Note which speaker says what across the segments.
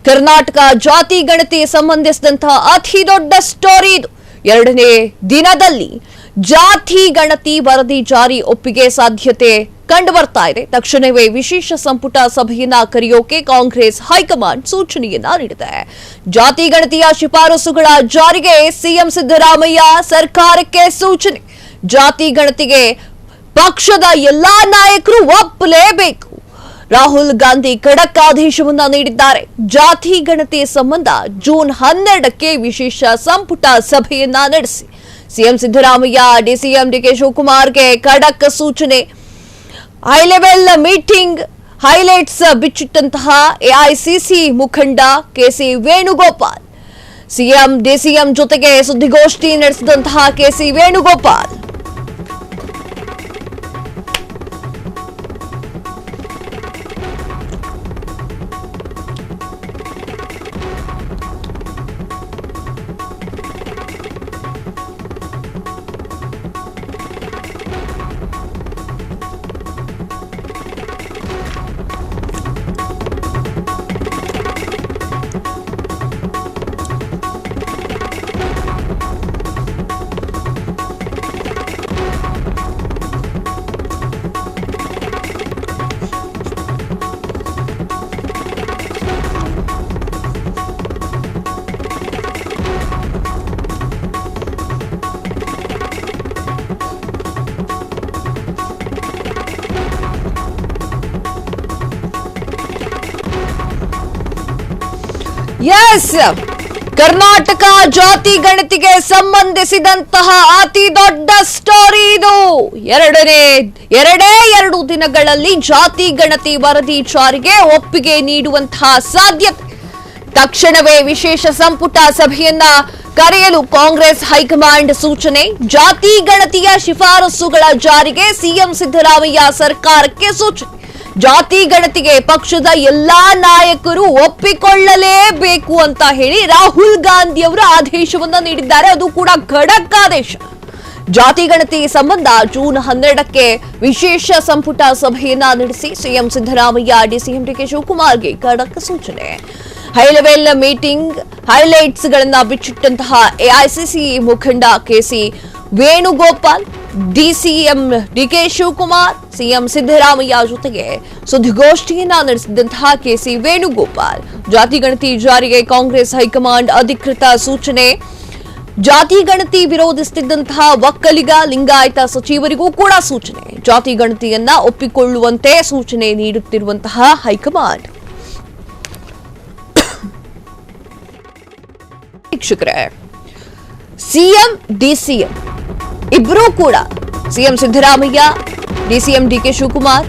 Speaker 1: ಕರ್ನಾಟಕ ಜಾತಿ ಗಣತಿ ಸಂಬಂಧಿಸಿದಂತಹ ಅತಿ ದೊಡ್ಡ ಸ್ಟೋರಿ ಇದು. ಎರಡನೇ ದಿನದಲ್ಲಿ ಜಾತಿ ಗಣತಿ ವರದಿ ಜಾರಿ ಒಪ್ಪಿಗೆ ಸಾಧ್ಯತೆ ಕಂಡು ಬರ್ತಾ ಇದೆ. ತಕ್ಷಣವೇ ವಿಶೇಷ ಸಂಪುಟ ಸಭೆಯನ್ನ ಕರೆಯೋಕೆ ಕಾಂಗ್ರೆಸ್ ಹೈಕಮಾಂಡ್ ಸೂಚನೆಯನ್ನ ನೀಡಿದೆ. ಜಾತಿ ಗಣತಿಯ ಶಿಫಾರಸುಗಳ ಜಾರಿಗೆ ಸಿಎಂ ಸಿದ್ದರಾಮಯ್ಯ ಸರ್ಕಾರಕ್ಕೆ ಸೂಚನೆ. ಜಾತಿ ಗಣತಿಗೆ ಪಕ್ಷದ ಎಲ್ಲಾ ನಾಯಕರು ಒಪ್ಪಲೇಬೇಕು. ರಾಹುಲ್ ಗಾಂಧಿ ಖಡಕ್ ಆದೇಶವನ್ನ ನೀಡಿದ್ದಾರೆ. ಜಾತಿ ಗಣತಿ ಸಂಬಂಧ ಜೂನ್ 12ಕ್ಕೆ ವಿಶೇಷ ಸಂಪುಟ ಸಭೆಯನ್ನ ನಡೆಸಿ ಸಿಎಂ ಸಿದ್ದರಾಮಯ್ಯ ಡಿಸಿಎಂ ಡಿಕೆ ಶಿವಕುಮಾರ್ಗೆ ಖಡಕ್ ಸೂಚನೆ. ಹೈ ಲೆವೆಲ್ ಮೀಟಿಂಗ್ ಹೈಲೈಟ್ಸ್ ಬಿಚ್ಚಿಟ್ಟಂತಹ ಎಐಸಿಸಿ ಮುಖಂಡ ಕೆಸಿ ವೇಣುಗೋಪಾಲ್. ಸಿಎಂ ಡಿಸಿಎಂ ಜೊತೆಗೆ ಸುದ್ದಿಗೋಷ್ಠಿ ನಡೆಸಿದಂತಹ ಕೆಸಿ ವೇಣುಗೋಪಾಲ್ ಕರ್ನಾಟಕ ಜಾತಿ ಗಣತಿಗೆ ಸಂಬಂಧಿಸಿದಂತಹ ಅತಿ ದೊಡ್ಡ ಸ್ಟೋರಿ ಇದು. ಎರಡು ದಿನಗಳಲ್ಲಿ ಜಾತಿ ಗಣತಿ ವರದಿ ಜಾರಿಗೆ ಒಪ್ಪಿಗೆ ನೀಡುವಂತಹ ಸಾಧ್ಯತೆ. ತಕ್ಷಣವೇ ವಿಶೇಷ ಸಂಪುಟ ಸಭೆಯನ್ನ ಕರೆಯಲು ಕಾಂಗ್ರೆಸ್ ಹೈಕಮಾಂಡ್ ಸೂಚನೆ. ಜಾತಿ ಗಣತಿಯ ಶಿಫಾರಸುಗಳ ಜಾರಿಗೆ ಸಿಎಂ ಸಿದ್ದರಾಮಯ್ಯ ಸರ್ಕಾರಕ್ಕೆ ಸೂಚನೆ. ಜಾತಿ ಗಣತಿಗೆ ಪಕ್ಷದ ಎಲ್ಲಾ ನಾಯಕರು ಒಪ್ಪಿಕೊಳ್ಳಲೇಬೇಕು ಅಂತ ಹೇಳಿ ರಾಹುಲ್ ಗಾಂಧಿ ಅವರು ಆದೇಶವನ್ನ ನೀಡಿದ್ದಾರೆ. ಅದು ಕೂಡ ಖಡಕ್ ಆದೇಶ. ಜಾತಿ ಗಣತಿ ಸಂಬಂಧ ಜೂನ್ 12ಕ್ಕೆ ವಿಶೇಷ ಸಂಪುಟ ಸಭೆಯನ್ನ ನಡೆಸಿ ಸಿಎಂ ಸಿದ್ದರಾಮಯ್ಯ ಡಿಸಿಎಂ ಡಿಕೆ ಶಿವಕುಮಾರ್ಗೆ ಖಡಕ್ ಸೂಚನೆ. ಹೈ ಲೆವೆಲ್ ಮೀಟಿಂಗ್ ಹೈಲೈಟ್ಸ್ ಗಳನ್ನ ಬಿಚ್ಚಿಟ್ಟಂತಹ ಎಐಸಿಸಿ ಮುಖಂಡ ಕೆಸಿ ವೇಣುಗೋಪಾಲ್, ಡಿಸಿಎಂ ಡಿಕೆ ಶಿವಕುಮಾರ್, ಸಿಎಂ ಸಿದ್ದರಾಮಯ್ಯ ಜೊತೆಗೆ ಸುದ್ದಿಗೋಷ್ಠಿಯನ್ನ ನಡೆಸಿದಂತಹ ಕೆಸಿ ವೇಣುಗೋಪಾಲ್. ಜಾತಿ ಗಣತಿ ಜಾರಿಗೆ ಕಾಂಗ್ರೆಸ್ ಹೈಕಮಾಂಡ್ ಅಧಿಕೃತ ಸೂಚನೆ. ಜಾತಿ ಗಣತಿ ವಿರೋಧಿಸುತ್ತಿದ್ದಂತಹ ಒಕ್ಕಲಿಗ ಲಿಂಗಾಯತ ಸಚಿವರಿಗೂ ಕೂಡ ಸೂಚನೆ. ಜಾತಿ ಗಣತಿಯನ್ನ ಒಪ್ಪಿಕೊಳ್ಳುವಂತೆ ಸೂಚನೆ ನೀಡುತ್ತಿರುವಂತಹ ಹೈಕಮಾಂಡ್. ವೀಕ್ಷಕರೇ, ಸಿಎಂ ಡಿಸಿಎಂ ಇಬ್ಬರೂ ಕೂಡ ಸಿಎಂ ಸಿದ್ದರಾಮಯ್ಯ ಡಿಸಿಎಂ ಡಿಕೆ ಶಿವಕುಮಾರ್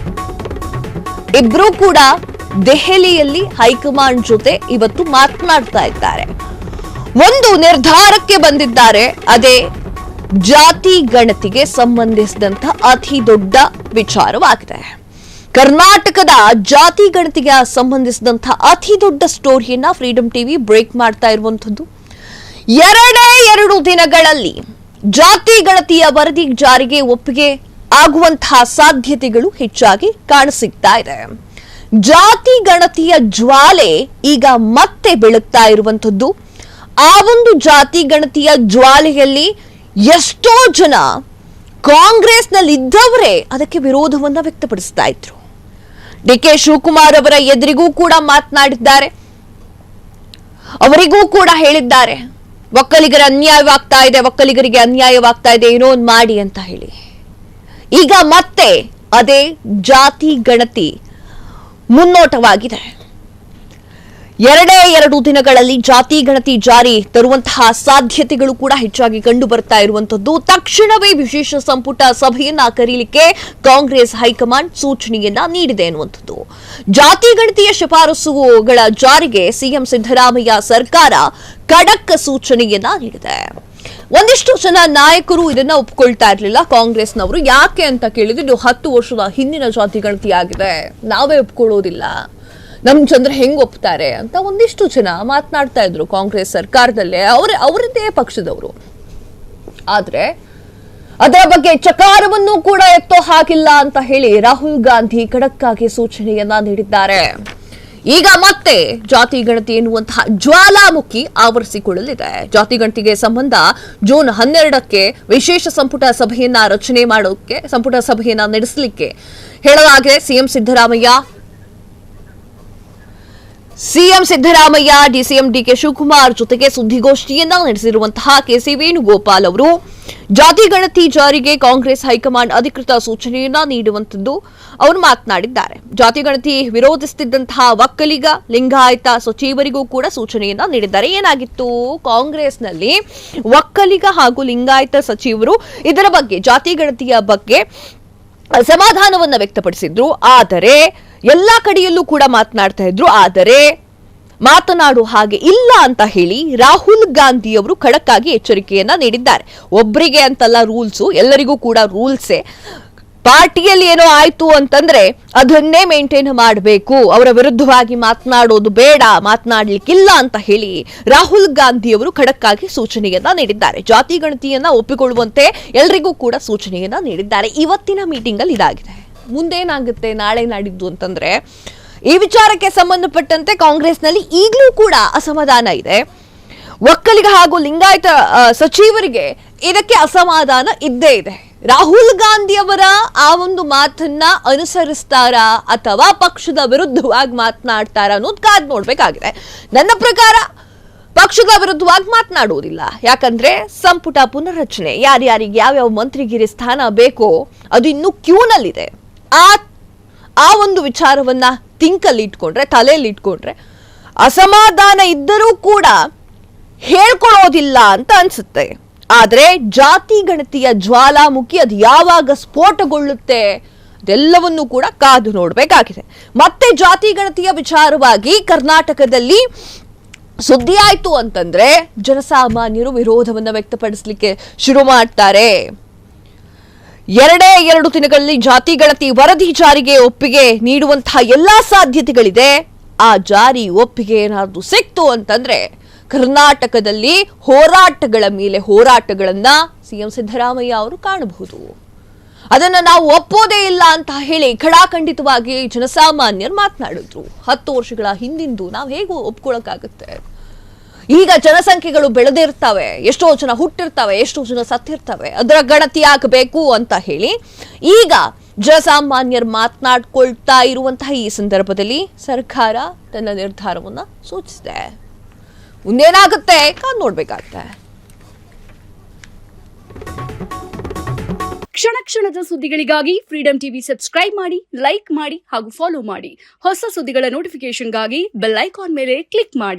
Speaker 1: ಇಬ್ಬರೂ ಕೂಡ ದೆಹಲಿಯಲ್ಲಿ ಹೈಕಮಾಂಡ್ ಜೊತೆ ಇವತ್ತು ಮಾತನಾಡ್ತಾ ಇದ್ದಾರೆ. ಒಂದು ನಿರ್ಧಾರಕ್ಕೆ ಬಂದಿದ್ದಾರೆ. ಅದೇ ಜಾತಿ ಗಣತಿಗೆ ಸಂಬಂಧಿಸಿದಂತ ಅತಿ ದೊಡ್ಡ ವಿಚಾರವಾಗಿದೆ. ಕರ್ನಾಟಕದ ಜಾತಿ ಗಣತಿಗೆ ಸಂಬಂಧಿಸಿದಂತ ಅತಿ ದೊಡ್ಡ ಸ್ಟೋರಿಯನ್ನ ಫ್ರೀಡಂ ಟಿವಿ ಬ್ರೇಕ್ ಮಾಡ್ತಾ ಇರುವಂತದ್ದು. ಎರಡು ದಿನಗಳಲ್ಲಿ ಜಾತಿ ಗಣತಿಯ ವರದಿ ಜಾರಿಗೆ ಒಪ್ಪಿಗೆ ಆಗುವಂತಹ ಸಾಧ್ಯತೆಗಳು ಹೆಚ್ಚಾಗಿ ಕಾಣಸಿಗ್ತಾ ಇದೆ. ಜಾತಿ ಗಣತಿಯ ಜ್ವಾಲೆ ಈಗ ಮತ್ತೆ ಬೆಳಗ್ತಾ ಇರುವಂತದ್ದು. ಆ ಒಂದು ಜಾತಿ ಗಣತಿಯ ಜ್ವಾಲೆಯಲ್ಲಿ ಎಷ್ಟೋ ಜನ ಕಾಂಗ್ರೆಸ್ನಲ್ಲಿದ್ದವರೇ ಅದಕ್ಕೆ ವಿರೋಧವನ್ನ ವ್ಯಕ್ತಪಡಿಸ್ತಾ ಇದ್ರು. ಡಿಕೆ ಶಿವಕುಮಾರ್ ಅವರ ಎದುರಿಗೂ ಕೂಡ ಮಾತನಾಡಿದ್ದಾರೆ. ಅವರಿಗೂ ಕೂಡ ಹೇಳಿದ್ದಾರೆ, ಒಕ್ಕಲಿಗರ ಒಕ್ಕಲಿಗರಿಗೆ ಅನ್ಯಾಯವಾಗ್ತಾ ಇದೆ, ಏನೋ ಒಂದು ಮಾಡಿ ಅಂತ ಹೇಳಿ. ಈಗ ಮತ್ತೆ ಅದೇ ಜಾತಿ ಗಣತಿ ಮುನ್ನೋಟವಾಗಿದೆ. ಎರಡು ದಿನಗಳಲ್ಲಿ ಜಾತಿ ಗಣತಿ ಜಾರಿ ತರುವಂತಹ ಸಾಧ್ಯತೆಗಳು ಕೂಡ ಹೆಚ್ಚಾಗಿ ಕಂಡು ಬರ್ತಾ ಇರುವಂತದ್ದು. ತಕ್ಷಣವೇ ವಿಶೇಷ ಸಂಪುಟ ಸಭೆಯನ್ನ ಕರೀಲಿಕ್ಕೆ ಕಾಂಗ್ರೆಸ್ ಹೈಕಮಾಂಡ್ ಸೂಚನೆಯನ್ನ ನೀಡಿದೆ ಎನ್ನುವಂಥದ್ದು. ಜಾತಿ ಗಣತಿಯ ಶಿಫಾರಸುಗಳ ಜಾರಿಗೆ ಸಿಎಂ ಸಿದ್ದರಾಮಯ್ಯ ಸರ್ಕಾರ ಖಡಕ್ ಸೂಚನೆಯನ್ನ ನೀಡಿದೆ. ಒಂದಿಷ್ಟು ಜನ ನಾಯಕರು ಇದನ್ನ ಒಪ್ಕೊಳ್ತಾ ಇರಲಿಲ್ಲ ಕಾಂಗ್ರೆಸ್ನವರು. ಯಾಕೆ ಅಂತ ಕೇಳಿದ್ರೆ, ಇದು 10 ವರ್ಷದ ಹಿಂದಿನ ಜಾತಿ ಗಣತಿ ಆಗಿದೆ, ನಾವೇ ಒಪ್ಕೊಳ್ಳೋದಿಲ್ಲ, ನಮ್ ಚಂದ್ರ ಹೆಂಗ್ ಒಪ್ತಾರೆ ಅಂತ ಒಂದಿಷ್ಟು ಜನ ಮಾತನಾಡ್ತಾ ಇದ್ರು ಕಾಂಗ್ರೆಸ್ ಸರ್ಕಾರದಲ್ಲೇ, ಅವರದ್ದೇ ಪಕ್ಷದವರು. ಆದ್ರೆ ಅದರ ಬಗ್ಗೆ ಚಕಾರವನ್ನು ಕೂಡ ಎತ್ತೋ ಹಾಕಿಲ್ಲ ಅಂತ ಹೇಳಿ ರಾಹುಲ್ ಗಾಂಧಿ ಖಡಕ್ ಆಗಿ ಸೂಚನೆಯನ್ನ ನೀಡಿದ್ದಾರೆ. ಈಗ ಮತ್ತೆ ಜಾತಿ ಗಣತಿ ಎನ್ನುವಂತಹ ಜ್ವಾಲಾಮುಖಿ ಆವರಿಸಿಕೊಳ್ಳಲಿದೆ. ಜಾತಿ ಗಣತಿಗೆ ಸಂಬಂಧ ಜೂನ್ 12ಕ್ಕೆ ವಿಶೇಷ ಸಂಪುಟ ಸಭೆಯನ್ನ ರಚನೆ ಮಾಡೋಕೆ ಸಂಪುಟ ಸಭೆಯನ್ನ ನಡೆಸಲಿಕ್ಕೆ ಹೇಳಲಾಗಿದೆ. ಸಿಎಂ ಸಿದ್ದರಾಮಯ್ಯ ಡಿಸಿಎಂ ಡಿಕೆ ಶಿವಕುಮಾರ್ ಜೊತೆಗೆ ಸುದ್ದಿಗೋಷ್ಠಿಯನ್ನ ನಡೆಸಿರುವಂತಹ ಕೆಸಿ ವೇಣುಗೋಪಾಲ್ ಅವರು ಜಾತಿ ಗಣತಿ ಜಾರಿಗೆ ಕಾಂಗ್ರೆಸ್ ಹೈಕಮಾಂಡ್ ಅಧಿಕೃತ ಸೂಚನೆಯನ್ನ ನೀಡುವಂತದ್ದು ಅವರು ಮಾತನಾಡಿದ್ದಾರೆ. ಜಾತಿ ಗಣತಿ ವಿರೋಧಿಸುತ್ತಿದ್ದಂತಹ ಒಕ್ಕಲಿಗ ಲಿಂಗಾಯತ ಸಚಿವರಿಗೂ ಕೂಡ ಸೂಚನೆಯನ್ನ ನೀಡಿದ್ದಾರೆ. ಏನಾಗಿತ್ತು, ಕಾಂಗ್ರೆಸ್ನಲ್ಲಿ ಒಕ್ಕಲಿಗ ಹಾಗೂ ಲಿಂಗಾಯತ ಸಚಿವರು ಇದರ ಬಗ್ಗೆ ಜಾತಿ ಗಣತಿಯ ಬಗ್ಗೆ ಅಸಮಾಧಾನವನ್ನ ವ್ಯಕ್ತಪಡಿಸಿದ್ರು. ಆದರೆ ಎಲ್ಲಾ ಕಡೆಯಲ್ಲೂ ಕೂಡ ಮಾತನಾಡ್ತಾ ಇದ್ರು. ಆದರೆ ಮಾತನಾಡುವ ಹಾಗೆ ಇಲ್ಲ ಅಂತ ಹೇಳಿ ರಾಹುಲ್ ಗಾಂಧಿ ಅವರು ಖಡಕ್ ಆಗಿ ಎಚ್ಚರಿಕೆಯನ್ನ ನೀಡಿದ್ದಾರೆ. ಒಬ್ಬರಿಗೆ ಅಂತಲ್ಲ ರೂಲ್ಸು, ಎಲ್ಲರಿಗೂ ಕೂಡ ರೂಲ್ಸೇ. ಪಾರ್ಟಿಯಲ್ಲಿ ಏನೋ ಆಯ್ತು ಅಂತಂದ್ರೆ ಅದನ್ನೇ ಮೇಂಟೈನ್ ಮಾಡಬೇಕು, ಅವರ ವಿರುದ್ಧವಾಗಿ ಮಾತನಾಡೋದು ಬೇಡ, ಮಾತನಾಡ್ಲಿಕ್ಕಿಲ್ಲ ಅಂತ ಹೇಳಿ ರಾಹುಲ್ ಗಾಂಧಿ ಅವರು ಖಡಕ್ ಆಗಿ ಸೂಚನೆಯನ್ನ ನೀಡಿದ್ದಾರೆ. ಜಾತಿ ಗಣತಿಯನ್ನ ಒಪ್ಪಿಕೊಳ್ಳುವಂತೆ ಎಲ್ಲರಿಗೂ ಕೂಡ ಸೂಚನೆಯನ್ನ ನೀಡಿದ್ದಾರೆ. ಇವತ್ತಿನ ಮೀಟಿಂಗ್ ಅಲ್ಲಿ ಇದಾಗಿದೆ. ಮುಂದೇನಾಗುತ್ತೆ ನಾಳೆ ನಾಡಿದ್ದು ಅಂತಂದ್ರೆ ಈ ವಿಚಾರಕ್ಕೆ ಸಂಬಂಧಪಟ್ಟಂತೆ ಕಾಂಗ್ರೆಸ್ನಲ್ಲಿ ಈಗಲೂ ಕೂಡ ಅಸಮಾಧಾನ ಇದೆ. ಒಕ್ಕಲಿಗ ಹಾಗೂ ಲಿಂಗಾಯತ ಸಚಿವರಿಗೆ ಇದಕ್ಕೆ ಅಸಮಾಧಾನ ಇದ್ದೇ ಇದೆ. ರಾಹುಲ್ ಗಾಂಧಿ ಅವರ ಆ ಒಂದು ಮಾತನ್ನ ಅನುಸರಿಸ್ತಾರಾ ಅಥವಾ ಪಕ್ಷದ ವಿರುದ್ಧವಾಗಿ ಮಾತನಾಡ್ತಾರಾ ಅನ್ನೋದು ಕಾದ್ ನೋಡ್ಬೇಕಾಗಿದೆ. ನನ್ನ ಪ್ರಕಾರ ಪಕ್ಷದ ವಿರುದ್ಧವಾಗಿ ಮಾತನಾಡುವುದಿಲ್ಲ. ಯಾಕಂದ್ರೆ ಸಂಪುಟ ಪುನರ್ರಚನೆ ಯಾರ್ಯಾರಿಗೆ ಯಾವ್ಯಾವ ಮಂತ್ರಿಗಿರಿ ಸ್ಥಾನ ಬೇಕೋ ಅದು ಇನ್ನೂ ಕ್ಯೂನಲ್ಲಿದೆ. ಆ ಒಂದು ವಿಚಾರವನ್ನ ತಿಂಕಲ್ಲಿ ಇಟ್ಕೊಂಡ್ರೆ, ತಲೆಯಲ್ಲಿ ಇಟ್ಕೊಂಡ್ರೆ ಅಸಮಾಧಾನ ಇದ್ದರೂ ಕೂಡ ಹೇಳ್ಕೊಳ್ಳೋದಿಲ್ಲ ಅಂತ ಅನ್ಸುತ್ತೆ. ಆದ್ರೆ ಜಾತಿ ಗಣತಿಯ ಜ್ವಾಲಾಮುಖಿ ಅದು ಯಾವಾಗ ಸ್ಫೋಟಗೊಳ್ಳುತ್ತೆ ಅದೆಲ್ಲವನ್ನೂ ಕೂಡ ಕಾದು ನೋಡ್ಬೇಕಾಗಿದೆ. ಮತ್ತೆ ಜಾತಿ ಗಣತಿಯ ವಿಚಾರವಾಗಿ ಕರ್ನಾಟಕದಲ್ಲಿ ಸುದ್ದಿ ಆಯ್ತು ಅಂತಂದ್ರೆ ಜನಸಾಮಾನ್ಯರು ವಿರೋಧವನ್ನ ವ್ಯಕ್ತಪಡಿಸಲಿಕ್ಕೆ ಶುರು ಮಾಡ್ತಾರೆ. 2 ದಿನಗಳಲ್ಲಿ ಜಾತಿ ಗಣತಿ ವರದಿ ಜಾರಿಗೆ ಒಪ್ಪಿಗೆ ನೀಡುವಂತಹ ಎಲ್ಲಾ ಸಾಧ್ಯತೆಗಳಿದೆ. ಆ ಜಾರಿ ಒಪ್ಪಿಗೆ ಏನಾದ್ರೂ ಸಿಕ್ತು ಅಂತಂದ್ರೆ ಕರ್ನಾಟಕದಲ್ಲಿ ಹೋರಾಟಗಳ ಮೇಲೆ ಹೋರಾಟಗಳನ್ನ ಸಿಎಂ ಸಿದ್ದರಾಮಯ್ಯ ಅವರು ಕಾಣಬಹುದು. ಅದನ್ನ ನಾವು ಒಪ್ಪೋದೇ ಇಲ್ಲ ಅಂತ ಹೇಳಿ ಖಡಾಖಂಡಿತವಾಗಿ ಜನಸಾಮಾನ್ಯರು ಮಾತನಾಡಿದ್ರು. 10 ವರ್ಷಗಳ ಹಿಂದಿಂದು ನಾವು ಹೇಗೂ ಒಪ್ಕೊಳಕ್ಕಾಗುತ್ತೆ? ಈಗ ಜನಸಂಖ್ಯೆಗಳು ಬೆಳೆದಿರ್ತವೆ, ಎಷ್ಟೋ ಜನ ಹುಟ್ಟಿರ್ತವೆ, ಎಷ್ಟೋ ಜನ ಸತ್ತಿರ್ತವೆ, ಅದರ ಗಣತಿ ಆಗಬೇಕು ಅಂತ ಹೇಳಿ ಈಗ ಜನಸಾಮಾನ್ಯರು ಮಾತನಾಡ್ಕೊಳ್ತಾ ಇರುವಂತಹ ಈ ಸಂದರ್ಭದಲ್ಲಿ ಸರ್ಕಾರ ತನ್ನ ನಿರ್ಧಾರವನ್ನ ಸೂಚಿಸಿದೆ. ಮುಂದೇನಾಗುತ್ತೆ ಕಾದ್ ನೋಡ್ಬೇಕಾಗುತ್ತೆ.
Speaker 2: ಕ್ಷಣ ಕ್ಷಣದ ಸುದ್ದಿಗಳಿಗಾಗಿ ಫ್ರೀಡಂ ಟಿವಿ ಸಬ್ಸ್ಕ್ರೈಬ್ ಮಾಡಿ, ಲೈಕ್ ಮಾಡಿ ಹಾಗೂ ಫಾಲೋ ಮಾಡಿ. ಹೊಸ ಸುದ್ದಿಗಳ ನೋಟಿಫಿಕೇಶನ್ಗಾಗಿ ಬೆಲ್ ಐಕಾನ್ ಮೇಲೆ ಕ್ಲಿಕ್ ಮಾಡಿ.